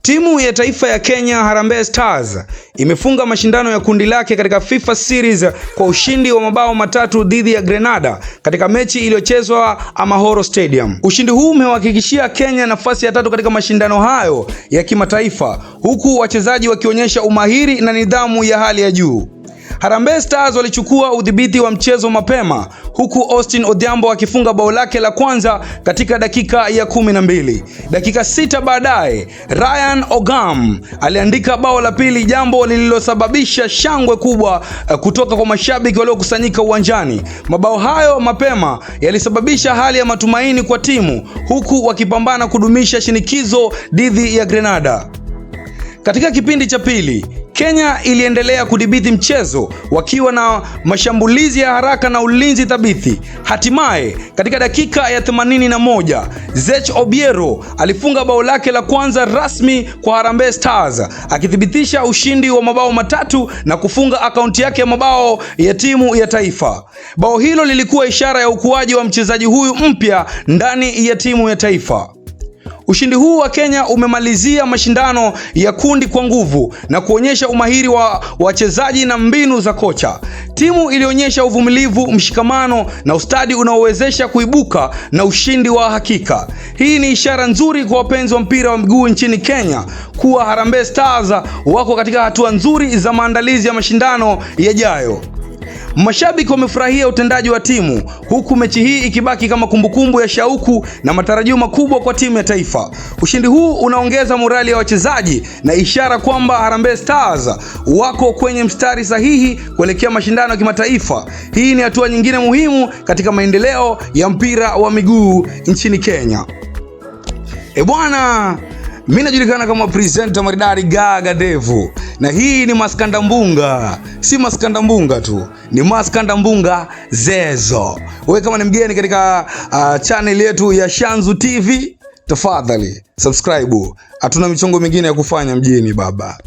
Timu ya taifa ya Kenya Harambee Stars imefunga mashindano ya kundi lake katika FIFA Series kwa ushindi wa mabao matatu dhidi ya Grenada katika mechi iliyochezwa Amahoro Stadium. Ushindi huu umehakikishia Kenya nafasi ya 3 katika mashindano hayo ya kimataifa, huku wachezaji wakionyesha umahiri na nidhamu ya hali ya juu. Harambee Stars walichukua udhibiti wa mchezo mapema, huku Austin Odhiambo akifunga bao lake la kwanza katika dakika ya 12. Dakika 6 baadaye, Ryan Ogam aliandika bao la pili, jambo lililosababisha shangwe kubwa kutoka kwa mashabiki waliokusanyika uwanjani. Mabao hayo mapema yalisababisha hali ya matumaini kwa timu, huku wakipambana kudumisha shinikizo dhidi ya Grenada. Katika kipindi cha pili, Kenya iliendelea kudhibiti mchezo wakiwa na mashambulizi ya haraka na ulinzi thabiti. Hatimaye, katika dakika ya 81, Zech Obiero alifunga bao lake la kwanza rasmi kwa Harambee Stars, akithibitisha ushindi wa mabao matatu na kufunga akaunti yake ya mabao ya timu ya taifa. Bao hilo lilikuwa ishara ya ukuaji wa mchezaji huyu mpya ndani ya timu ya taifa. Ushindi huu wa Kenya umemalizia mashindano ya kundi kwa nguvu na kuonyesha umahiri wa wachezaji na mbinu za kocha. Timu ilionyesha uvumilivu, mshikamano na ustadi unaowezesha kuibuka na ushindi wa hakika. Hii ni ishara nzuri kwa wapenzi wa mpira wa miguu nchini Kenya kuwa Harambee Stars wako katika hatua nzuri za maandalizi ya mashindano yajayo. Mashabiki wamefurahia utendaji wa timu, huku mechi hii ikibaki kama kumbukumbu ya shauku na matarajio makubwa kwa timu ya taifa. Ushindi huu unaongeza morali ya wachezaji na ishara kwamba Harambee Stars wako kwenye mstari sahihi kuelekea mashindano ya kimataifa. Hii ni hatua nyingine muhimu katika maendeleo ya mpira wa miguu nchini Kenya. Bwana, mimi najulikana kama presenter maridadi Gaga Devu, na hii ni Maskanda Mbunga. Si Maskanda Mbunga tu, ni Maskanda Mbunga Zezo. Wewe kama ni mgeni katika channel yetu ya Shanzu TV, tafadhali subscribe. Hatuna michongo mingine ya kufanya mjini baba.